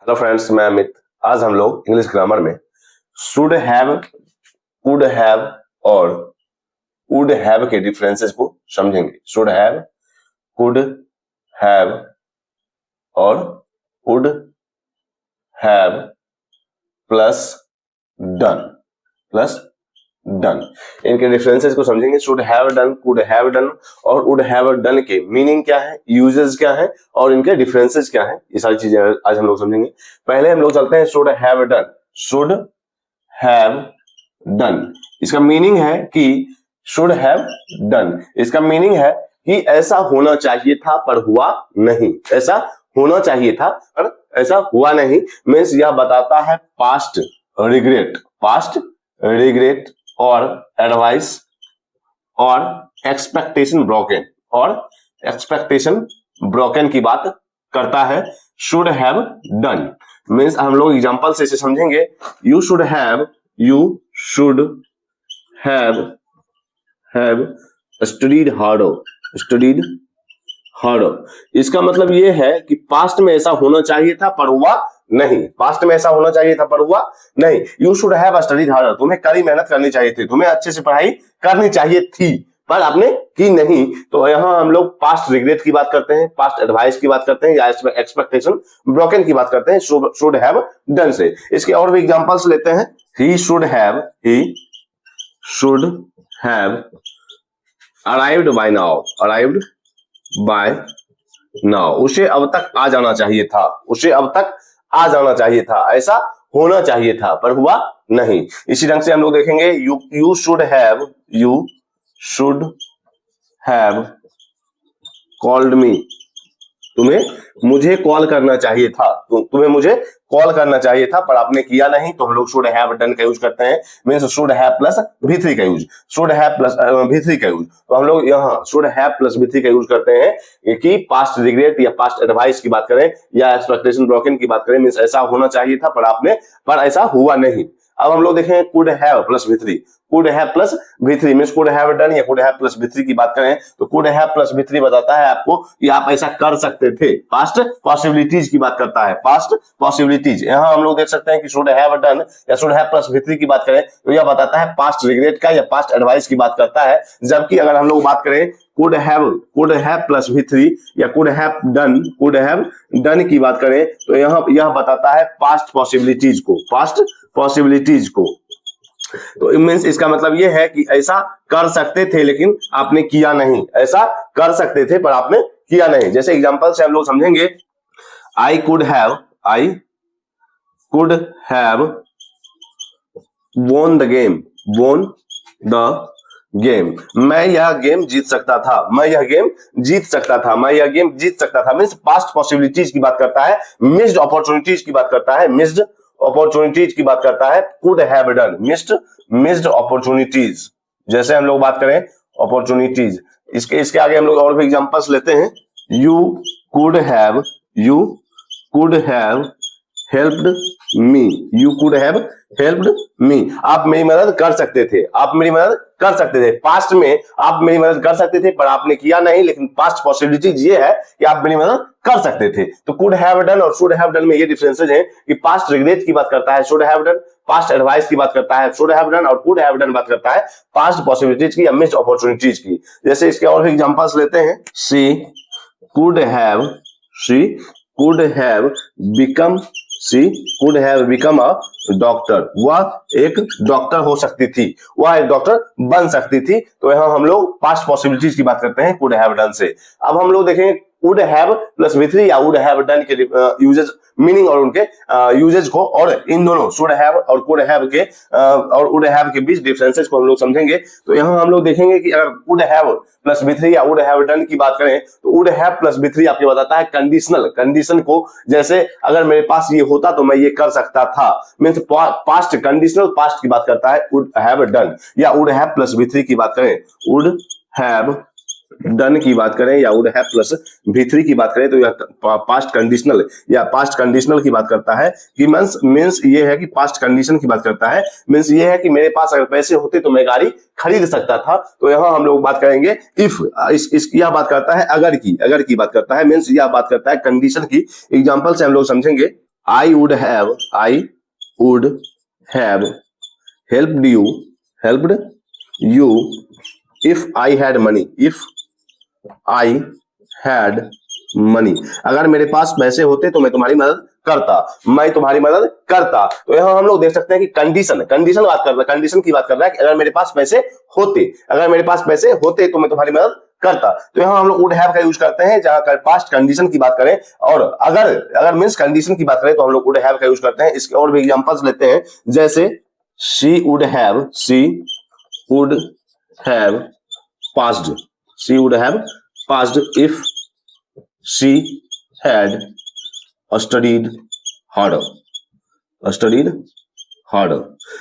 Hello friends, मैं अमित। आज हम लोग इंग्लिश ग्रामर में शुड हैव, कुड हैव और वुड हैव के डिफरेंसेस को समझेंगे। शुड हैव, कुड हैव और वुड हैव प्लस डन इनके डिफरेंसेस को समझेंगे। Should have done, could have done और वुड हैव डन के मीनिंग क्या है, यूजेस क्या है और इनके डिफरेंसेस क्या है, ये सारी चीजें आज हम लोग समझेंगे। पहले हम लोग चलते हैं should have done. Should have done, इसका मीनिंग है कि शुड हैव डन, इसका मीनिंग है कि ऐसा होना चाहिए था पर हुआ नहीं। ऐसा होना चाहिए था पर ऐसा हुआ नहीं मीन्स यह बताता है पास्ट रिग्रेट और एडवाइस और एक्सपेक्टेशन ब्रोकन की बात करता है। शुड हैव डन मीन्स हम लोग एग्जांपल से इसे समझेंगे। You should have studied harder. इसका मतलब ये है कि पास्ट में ऐसा होना चाहिए था पर हुआ नहीं। पास्ट में ऐसा होना चाहिए था पर हुआ नहीं। You should have studied harder, तुम्हें कड़ी मेहनत करनी चाहिए थी, तुम्हें अच्छे से पढ़ाई करनी चाहिए थी पर आपने की नहीं। तो यहाँ हम लोग पास्ट रिग्रेट की बात करते हैं, पास्ट एडवाइस की बात करते हैं या एक्सपेक्टेशन ब्रोकन की बात करते हैं शुड हैव डन से। इसके और भी एग्जांपल्स लेते हैं। He should have arrived by now, उसे अब तक आ जाना चाहिए था, ऐसा होना चाहिए था पर हुआ नहीं। इसी ढंग से हम लोग देखेंगे you should have called me, मुझे कॉल करना चाहिए था, तुम्हें मुझे कॉल करना चाहिए था पर आपने किया नहीं। तो हम लोग शुड हैव डन का यूज करते हैं means should have plus V3 का use, should have plus V3 का यूज। तो हम लोग यहाँ शुड हैव प्लस V3 का यूज करते हैं कि पास्ट रिग्रेट या पास्ट एडवाइस की बात करें या एक्सपेक्टेशन ब्रोकन की बात करें मींस ऐसा होना चाहिए था पर ऐसा हुआ नहीं। अब हम लोग देखें could have plus V3 means could have done या कुड हैव प्लस V3 की बात करें तो कुड हैव प्लस V3 बताता है आपको कि आप ऐसा कर सकते थे। पास्ट पॉसिबिलिटीज की बात करता है, पास्ट पॉसिबिलिटीज। यहाँ हम लोग देख सकते हैं कि शुड हैव डन या शुड हैव प्लस V3 की बात करें तो यह बताता है पास्ट रिग्रेट का या पास्ट एडवाइस की बात करता है। जबकि अगर हम लोग बात करें कुड हैव प्लस V3 या कुड हैव डन की बात करें तो यह बताता है पास्ट पॉसिबिलिटीज को। तो मींस इसका मतलब यह है कि ऐसा कर सकते थे लेकिन आपने किया नहीं, ऐसा कर सकते थे पर आपने किया नहीं। जैसे एग्जांपल से हम लोग समझेंगे। I could have won the game, मैं यह गेम जीत सकता था, मैं यह गेम जीत सकता था मींस पास्ट पॉसिबिलिटीज की बात करता है, मिस्ड अपॉर्चुनिटीज की बात करता है, could have done missed opportunities. जैसे हम लोग बात करें अपॉर्चुनिटीज, इसके आगे हम लोग और भी एग्जांपल्स लेते हैं। You could have helped me, आप मेरी मदद कर सकते थे, पास्ट में आप मेरी मदद कर सकते थे पर आपने किया नहीं। लेकिन पास्ट पॉसिबिलिटीज ये है कि आप मेरी मदद कर सकते थे। तो कुड हैव डन और शुड हैव डन में ये डिफरेंसेस हैं कि पास्ट रिग्रेट की बात करता है should have done, past advice की बात करता है शुड हैव डन और कुड हैव डन बात करता है पास्ट पॉसिबिलिटीज की या मिस्ड अपॉर्चुनिटीज की। जैसे इसके और एग्जांपल्स लेते हैं। She could have become a doctor, वह एक डॉक्टर हो सकती थी, वह एक डॉक्टर बन सकती थी। तो यहाँ हम लोग पास्ट पॉसिबिलिटीज की बात करते हैं कुड हैव डन से। अब हम लोग देखेंगे वुड हैव प्लस V3 या वुड हैव डन के यूजेस, मीनिंग और उनके यूजेस को, और इन दोनों शुड हैव और कुड हैव के और वुड हैव के बीच डिफरेंसेस को हम लोग समझेंगे। तो यहाँ हम लोग देखेंगे कि अगर वुड हैव प्लस V3 या वुड हैव डन की बात करें तो वुड हैव प्लस V3 आपको बताता है कंडीशन को। जैसे अगर मेरे पास ये होता तो मैं ये कर सकता था मींस पास्ट कंडीशनल, पास्ट की बात करता है वुड हैव डन। या वुड हैव प्लस V3 की बात करें, वुड हैव डन की बात करें या वुड हैव प्लस V3 की बात करें तो यह पास्ट कंडीशनल की बात करता है कि मींस ये है कि पास्ट कंडीशन की बात करता है, मींस ये है कि मेरे पास अगर पैसे होते तो मैं गाड़ी खरीद सकता था। तो यहाँ हम लोग बात करेंगे इफ, यह बात करता है अगर की बात करता है, मींस यह बात करता है कंडीशन की। एग्जांपल से हम लोग समझेंगे। I would have helped you if I had money, अगर मेरे पास पैसे होते तो मैं तुम्हारी मदद करता। तो यहां हम लोग देख सकते हैं कि कंडीशन बात कर रहा है, कंडीशन की बात कर रहा है कि अगर मेरे पास पैसे होते तो मैं तुम्हारी मदद करता। तो यहां हम लोग वुड हैव का यूज करते हैं जहां पास्ट कंडीशन की बात करें, और अगर मींस कंडीशन की बात करें तो हम लोग वुड हैव का यूज करते हैं। इसके और भी एग्जांपल्स लेते हैं, जैसे she would have passed if she had studied harder।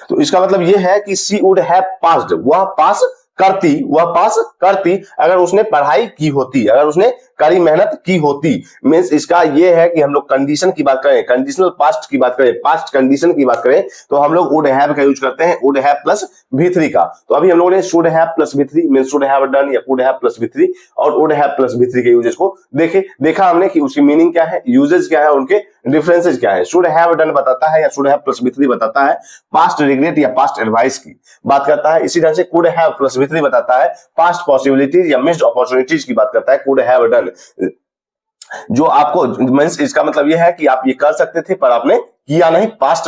तो इसका मतलब यह है कि she would have passed, वह पास करती अगर उसने पढ़ाई की होती, अगर उसने कड़ी मेहनत की होती। मींस इसका ये है कि हम लोग कंडीशन की बात करें, कंडीशनल पास्ट की बात करें, पास्ट कंडीशन की बात करें, तो हम लोग वुड हैव का यूज करते हैं, वुड हैव प्लस V3 का। तो अभी हम लोगों ने should have plus V3 means should have done या वुड हैव प्लस V3 और वुड हैव प्लस V3 के यूजेस को देखा हमने कि उसकी मीनिंग क्या है, यूजेस क्या है, उनके डिफरेंसेस क्या है। शुड हैव डन बताता है या शुड हैव प्लस V3 बताता है पास्ट रिग्रेट या पास्ट एडवाइस की बात करता है। इसी तरह से कुड हैव प्लस V3 बताता है पास्ट पॉसिबिलिटीज या मिस्ड अपॉर्चुनिटीज की बात करता है, कुड हैव डन। जो आपको मींस इसका मतलब यह है कि आप ये कर सकते थे पर आपने किया नहीं पास्ट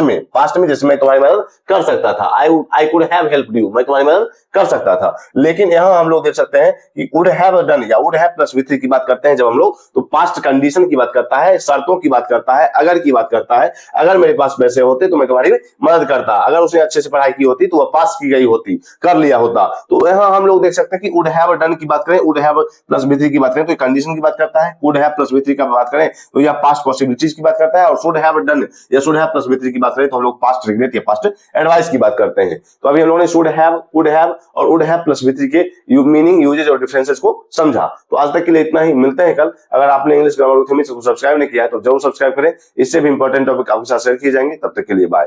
में जैसे मैं तुम्हारी मदद कर सकता था, I could have helped you, मैं तुम्हारी मदद कर सकता था। लेकिन यहां हम लोग देख सकते हैं कि कुड हैव डन या वुड हैव प्लस V3 की बात करते हैं जब हम लोग, तो पास्ट कंडीशन की बात करता है, शर्तों की बात करता है, अगर की बात करता है। अगर मेरे पास पैसे होते तो मैं तुम्हारी मदद करता, अगर उसने अच्छे से पढ़ाई की होती तो वह पास की गई होती, कर लिया होता। तो यहां हम लोग देख सकते हैं कि वुड हैव डन की बात करें, वुड हैव प्लस V3 की बात करें तो कंडीशन की बात करता है, वुड हैव प्लस V3 का बात करें तो यह पास्ट पॉसिबिलिटीज की बात करता है, और शुड हैव डन या शुड हैव प्लस V3 की बात करें तो हम लोग पास्ट रिग्रेट या पास्ट एडवाइस की बात करते हैं। तो अभी हम लोगों ने शुड हैव, वुड हैव और वुड हैव प्लस V3 के मीनिंग, यूजेज और डिफरेंसेस को समझा। तो आज तक के लिए इतना ही, मिलते हैं कल। अगर आपने इंग्लिश ग्रामर विद हिमी को सब्सक्राइब नहीं किया है तो जरूर सब्सक्राइब करें, इससे भी इंपॉर्टेंट टॉपिक आपके साथ शेयर किए जाएंगे। तब तक के लिए बाय।